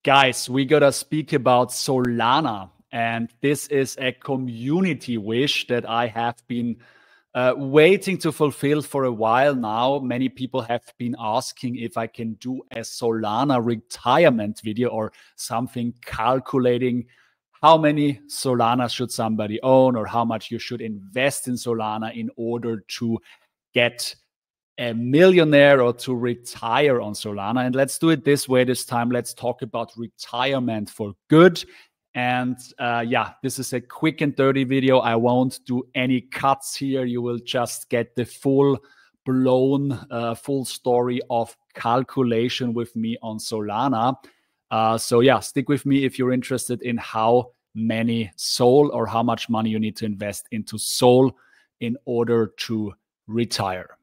Guys, we gotta speak about Solana, and this is a community wish that I have been waiting to fulfill for a while now. Many people have been asking if I can do a Solana retirement video or something calculating how many Solana should somebody own or how much you should invest in Solana in order to get a millionaire or to retire on Solana. And let's do it this way this time. Let's talk about retirement for good. And yeah, this is a quick and dirty video. I won't do any cuts here. You will just get the full blown, full story of calculation with me on Solana. So yeah, stick with me if you're interested in how many SOL or how much money you need to invest into SOL in order to retire.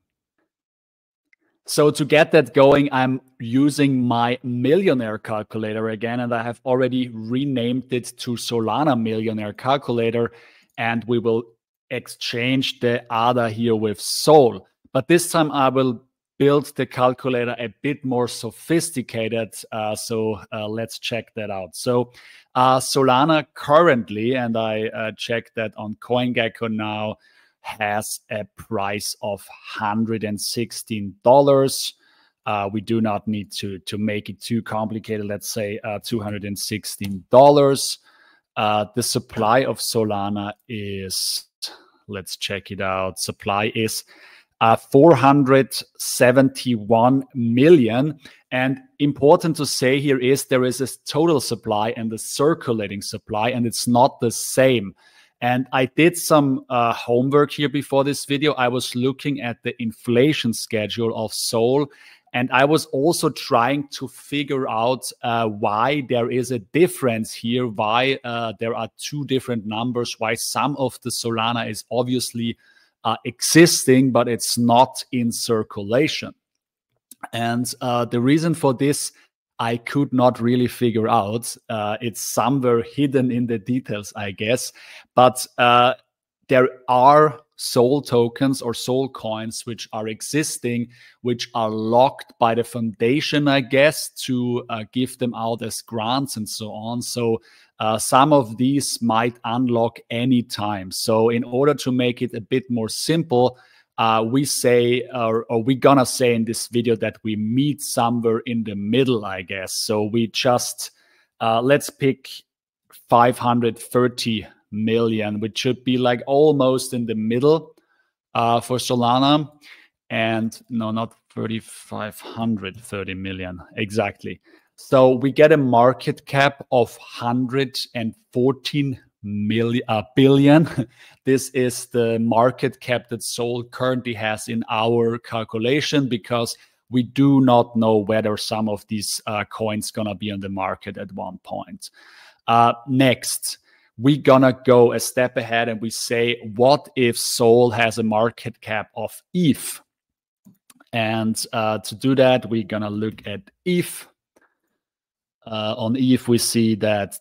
So to get that going, I'm using my millionaire calculator again, and I have already renamed it to Solana Millionaire Calculator, and we will exchange the ADA here with SOL. But this time I will build the calculator a bit more sophisticated, so let's check that out. So Solana currently, and I checked that on CoinGecko now, has a price of $116. We do not need to make it too complicated. Let's say $216. The supply of Solana is, let's check it out. Supply is 471 million. And important to say here is there is a total supply and the circulating supply, and it's not the same. And I did some homework here before this video. I was looking at the inflation schedule of SOL, and I was also trying to figure out why there is a difference here, why there are two different numbers, why some of the Solana is obviously existing, but it's not in circulation. And the reason for this, I could not really figure out. It's somewhere hidden in the details, I guess. But there are SOL tokens or SOL coins which are existing, which are locked by the foundation, I guess, to give them out as grants and so on. So some of these might unlock anytime. So in order to make it a bit more simple, we say, or we're gonna say in this video that we meet somewhere in the middle, I guess. So we just, let's pick 530 million, which should be like almost in the middle for Solana. And no, not 3,530 million, exactly. So we get a market cap of 114 billion. This is the market cap that SOL currently has in our calculation, because we do not know whether some of these coins gonna be on the market at one point. Next, we're gonna go a step ahead and we say, what if SOL has a market cap of ETH? And to do that, we're gonna look at ETH. On ETH, we see that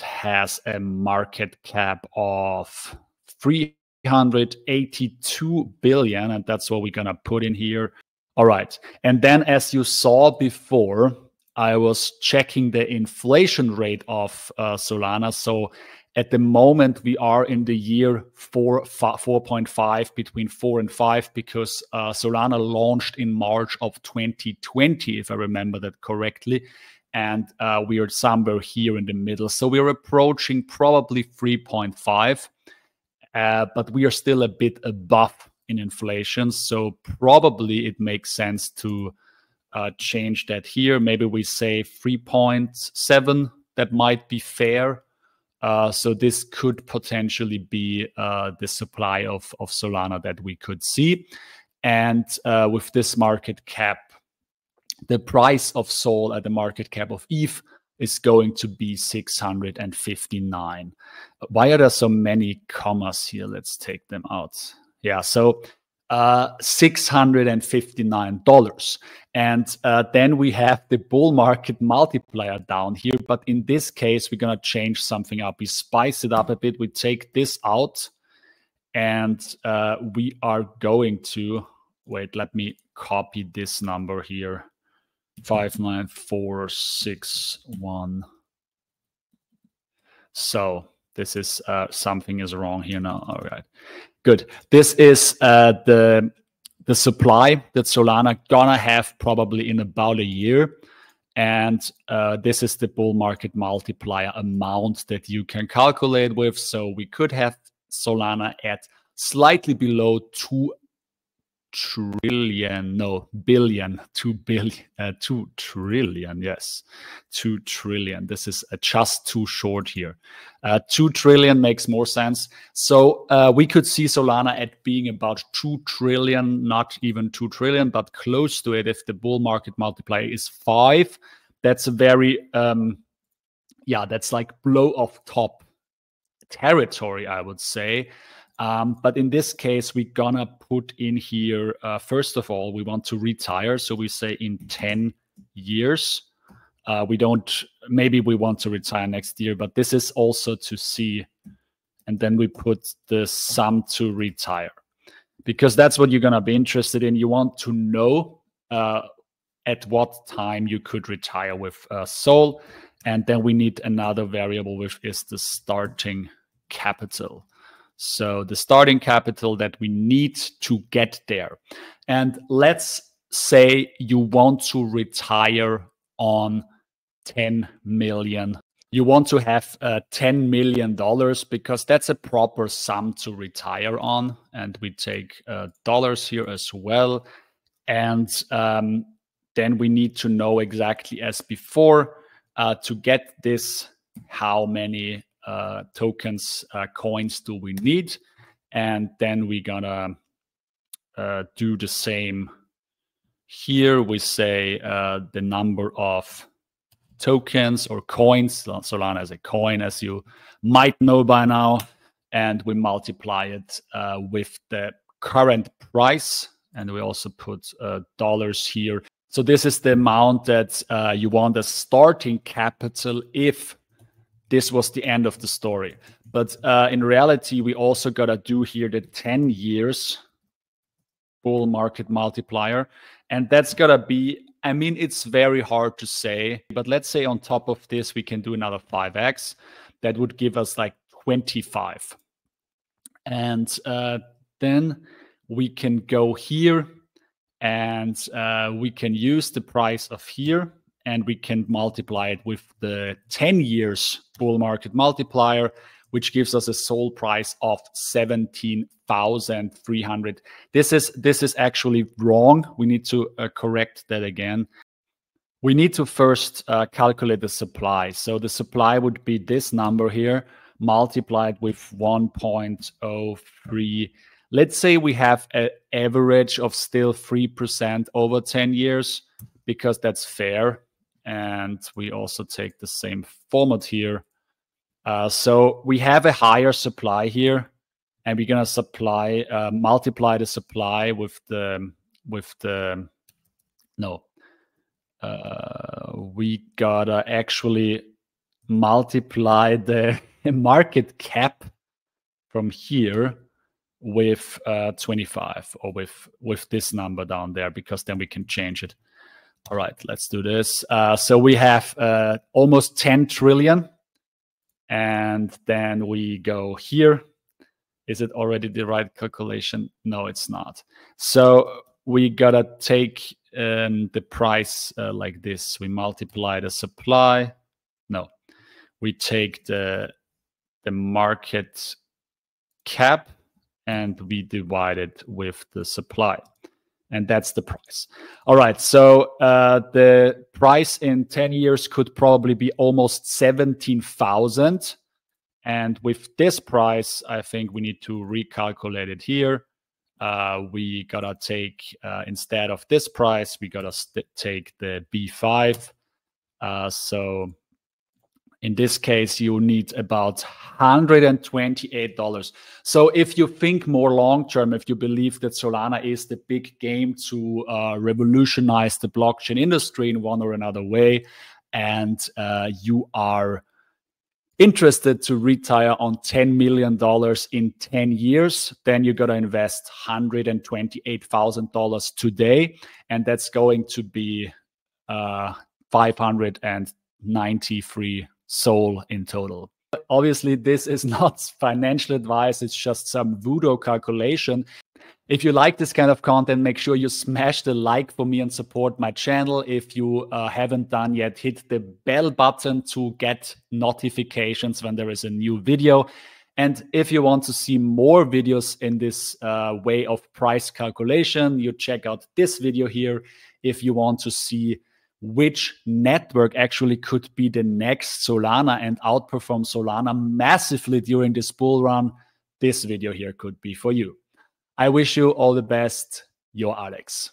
has a market cap of 382 billion, and that's what we're gonna put in here. All right, and then as you saw before, I was checking the inflation rate of Solana. So at the moment, we are in the year 4.5, between 4 and 5, because Solana launched in March of 2020, if I remember that correctly. And we are somewhere here in the middle. So we're approaching probably 3.5, but we are still a bit above in inflation. So probably it makes sense to change that here. Maybe we say 3.7, that might be fair. So this could potentially be the supply of Solana that we could see. And with this market cap, the price of SOL at the market cap of ETH is going to be 659. Why are there so many commas here? Let's take them out. Yeah, so $659. And then we have the bull market multiplier down here. But in this case, we're going to change something up. We spice it up a bit. We take this out, and we are going to, wait, let me copy this number here. 59461. So this is something is wrong here now. All right, good. This is the supply that Solana gonna have probably in about a year. And this is the bull market multiplier amount that you can calculate with. So we could have Solana at slightly below 2 trillion, no, billion, 2 billion, 2 trillion, yes, 2 trillion. This is just too short here. 2 trillion makes more sense. So we could see Solana at being about 2 trillion, not even 2 trillion, but close to it if the bull market multiplier is 5. That's a very, yeah, that's like blow off top territory, I would say. But in this case, we're gonna put in here, first of all, we want to retire. So we say in 10 years. Maybe we want to retire next year, but this is also to see. And then we put the sum to retire, because that's what you're gonna be interested in. You want to know at what time you could retire with Sol. And then we need another variable, which is the starting capital. So the starting capital that we need to get there. And let's say you want to retire on 10 million. You want to have $10 million because that's a proper sum to retire on. And we take dollars here as well. And then we need to know exactly as before to get this, how many tokens, coins do we need? And then we're gonna do the same here. We say the number of tokens or coins. Solana is a coin, as you might know by now. And we multiply it with the current price. And we also put dollars here. So this is the amount that you want as starting capital if this was the end of the story. But in reality, we also got to do here the 10 years bull market multiplier. And that's got to be, I mean, it's very hard to say, but let's say on top of this, we can do another 5x. That would give us like 25. And then we can go here and we can use the price of here, and we can multiply it with the 10 years bull market multiplier, which gives us a Sol price of 17,300. This is actually wrong. We need to correct that again. We need to first calculate the supply. So the supply would be this number here multiplied with 1.03. Let's say we have an average of still 3% over 10 years, because that's fair. And we also take the same format here. So we have a higher supply here, and we're gonna multiply the supply with the we gotta actually multiply the market cap from here with 25, or with this number down there, because then we can change it. All right, let's do this. So we have almost 10 trillion. And then we go here. Is it already the right calculation? No, it's not. So we gotta take the price like this. We multiply the supply. No, we take the market cap and we divide it with the supply. And that's the price. All right, so the price in 10 years could probably be almost 17,000. And with this price, I think we need to recalculate it here. We gotta take, instead of this price, we gotta take the B5. So in this case, you need about $128. So if you think more long-term, if you believe that Solana is the big game to revolutionize the blockchain industry in one or another way, and you are interested to retire on $10 million in 10 years, then you got to invest $128,000 today. And that's going to be 593 SOL in total. Obviously, this is not financial advice. It's just some voodoo calculation. If you like this kind of content, make sure you smash the like for me and support my channel. If you haven't done yet, hit the bell button to get notifications when there is a new video. And if you want to see more videos in this way of price calculation, you check out this video here. If you want to see which network actually could be the next Solana and outperform Solana massively during this bull run, this video here could be for you. I wish you all the best. Your Alex.